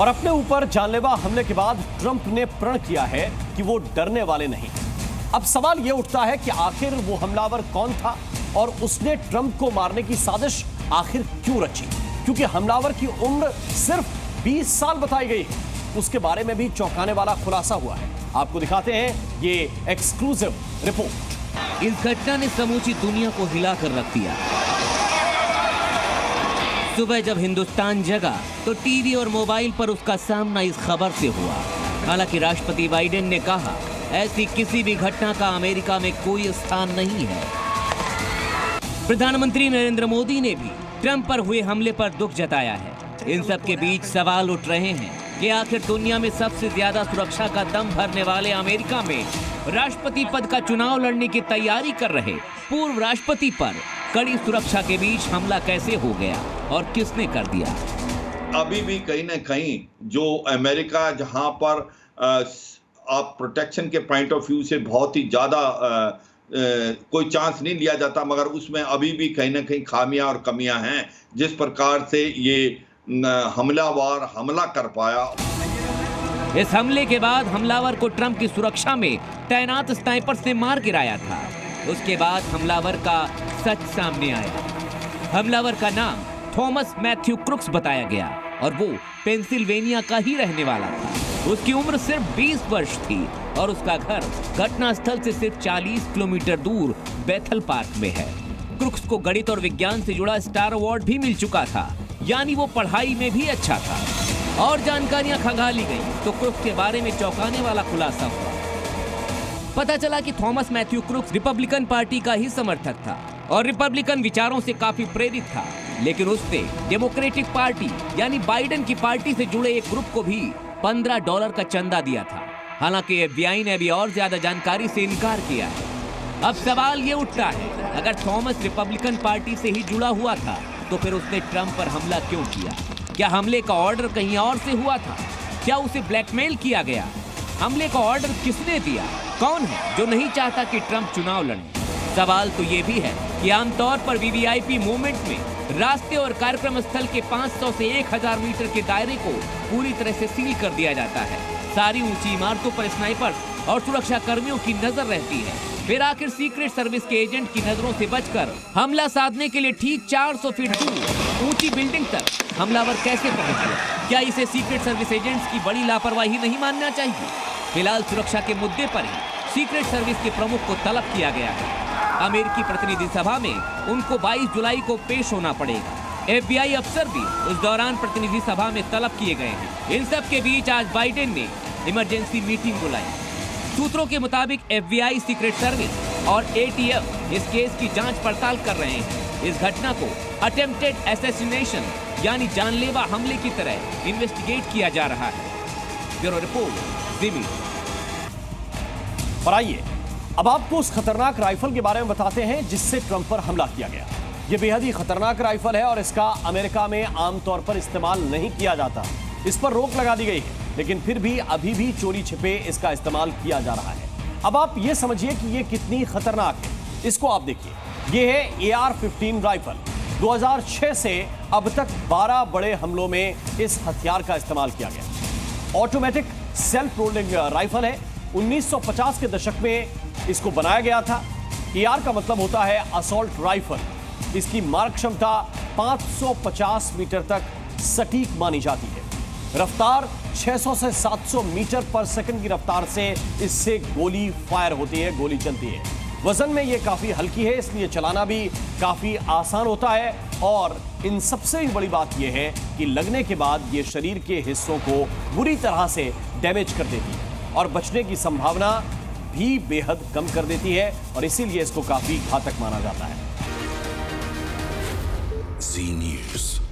और अपने ऊपर जानलेवा हमले के बाद ट्रंप ने प्रण किया है कि वो डरने वाले नहीं। अब सवाल यह उठता है कि आखिर वो हमलावर कौन था और उसने ट्रंप को मारने की साजिश आखिर क्यों रची, क्योंकि हमलावर की उम्र सिर्फ 20 साल बताई गई है। उसके बारे में भी चौंकाने वाला खुलासा हुआ है। आपको दिखाते हैं ये एक्सक्लूसिव रिपोर्ट। इस घटना ने समूची दुनिया को हिलाकर रख दिया। सुबह जब हिंदुस्तान जगा तो टीवी और मोबाइल पर उसका सामना इस खबर से हुआ। हालांकि राष्ट्रपति बाइडेन ने कहा, ऐसी किसी भी घटना का अमेरिका में कोई स्थान नहीं है। प्रधानमंत्री नरेंद्र मोदी ने भी ट्रंप पर हुए हमले पर दुख जताया है। इन सब के बीच सवाल उठ रहे हैं कि आखिर दुनिया में सबसे ज्यादा सुरक्षा का दम भरने वाले अमेरिका में राष्ट्रपति पद का चुनाव लड़ने की तैयारी कर रहे पूर्व राष्ट्रपति पर कड़ी सुरक्षा के बीच हमला कैसे हो गया और किसने कर दिया। अभी भी कहीं ना कहीं जो अमेरिका जहां पर आप प्रोटेक्शन के पॉइंट ऑफ व्यू से बहुत ही ज्यादा कोई चांस नहीं लिया जाता, मगर उसमें अभी भी कहीं ना कहीं खामियां और कमियां हैं। जिस प्रकार से ये हमलावर हमला कर पाया। इस हमले के बाद हमलावर को ट्रंप की सुरक्षा में तैनात स्नाइपर से मार गिराया था। उसके बाद हमलावर का सच सामने आया। हमलावर का नाम थॉमस मैथ्यू क्रुक्स बताया गया और वो पेंसिल्वेनिया का ही रहने वाला था। उसकी उम्र सिर्फ 20 वर्ष थी और उसका घर घटना स्थल से सिर्फ 40 किलोमीटर दूर बेथल पार्क में है। क्रुक्स को गणित और विज्ञान से जुड़ा स्टार अवार्ड भी मिल चुका था, यानी वो पढ़ाई में भी अच्छा था। और जानकारियां खंगाली गई तो क्रुक्स के बारे में चौंकाने वाला खुलासा हुआ। पता चला कि Thomas Matthew Crooks Republican party का ही समर्थक था और रिपब्लिकन विचारों से काफी प्रेरित था, लेकिन उसने डेमोक्रेटिक पार्टी यानी बाइडेन की पार्टी से जुड़े एक ग्रुप को भी $15 का चंदा दिया था। हालांकि FBI ने अभी और ज्यादा जानकारी से इनकार किया है। अब सवाल ये उठता है, अगर थॉमस रिपब्लिकन पार्टी से ही जुड़ा हुआ था तो फिर उसने ट्रंप पर हमला क्यों किया? क्या हमले का ऑर्डर कहीं और से हुआ था? क्या उसे ब्लैकमेल किया गया? हमले का ऑर्डर किसने दिया? कौन है जो नहीं चाहता कि ट्रंप चुनाव लड़े? सवाल तो ये भी है कि आमतौर पर VVIP मूवमेंट में रास्ते और कार्यक्रम स्थल के 500 से 1000 मीटर के दायरे को पूरी तरह से सील कर दिया जाता है। सारी ऊंची इमारतों पर स्नाइपर और सुरक्षा कर्मियों की नजर रहती है। फिर आखिर सीक्रेट सर्विस के एजेंट की नजरों से बचकर हमला साधने के लिए ठीक 400 फीट दूर ऊंची बिल्डिंग तक हमलावर कैसे पहुंच गया? क्या इसे सीक्रेट सर्विस एजेंट्स की बड़ी लापरवाही नहीं मानना चाहिए? फिलहाल सुरक्षा के मुद्दे पर ही सीक्रेट सर्विस के प्रमुख को तलब किया गया है। अमेरिकी प्रतिनिधि सभा में उनको 22 जुलाई को पेश होना पड़ेगा। FBI अफसर भी उस दौरान प्रतिनिधि सभा में तलब किए गए हैं। इन सब के बीच आज बाइडेन ने इमरजेंसी मीटिंग बुलाई। सूत्रों के मुताबिक FBI, सीक्रेट सर्विस और ATF इस केस की जांच पड़ताल कर रहे हैं। इस घटना को अटेम्प्टेड असैसिनेशन यानी जानलेवा हमले की तरह इन्वेस्टिगेट किया जा रहा है। ब्यूरो रिपोर्ट, ज़ी मीडिया। और आइए अब आपको उस खतरनाक राइफल के बारे में बताते हैं जिससे ट्रंप पर हमला किया गया। यह बेहद ही खतरनाक राइफल है और इसका अमेरिका में आमतौर पर इस्तेमाल नहीं किया जाता। इस पर रोक लगा दी गई है, लेकिन फिर भी अभी भी चोरी छिपे इसका इस्तेमाल किया जा रहा है। अब आप ये समझिए कि ये कितनी खतरनाक है। इसको आप देखिए, ये है AR-15 राइफल। 2006 से अब तक 12 बड़े हमलों में इस हथियार का इस्तेमाल किया गया। ऑटोमेटिक सेल्फ रोलिंग राइफल है। 1950 के दशक में इसको बनाया गया था। AR का मतलब होता है असॉल्ट राइफल। इसकी मारक क्षमता 550 मीटर तक सटीक मानी जाती है। रफ्तार 600 से 700 मीटर पर सेकंड की रफ्तार से इससे गोली फायर होती है, गोली चलती है। वजन में ये काफी हल्की है, इसलिए चलाना भी काफी आसान होता है। और इन सबसे बड़ी बात यह है कि लगने के बाद ये शरीर के हिस्सों को बुरी तरह से डैमेज कर देती है और बचने की संभावना भी बेहद कम कर देती है, और इसीलिए इसको काफी घातक माना जाता है। ज़ी न्यूज़।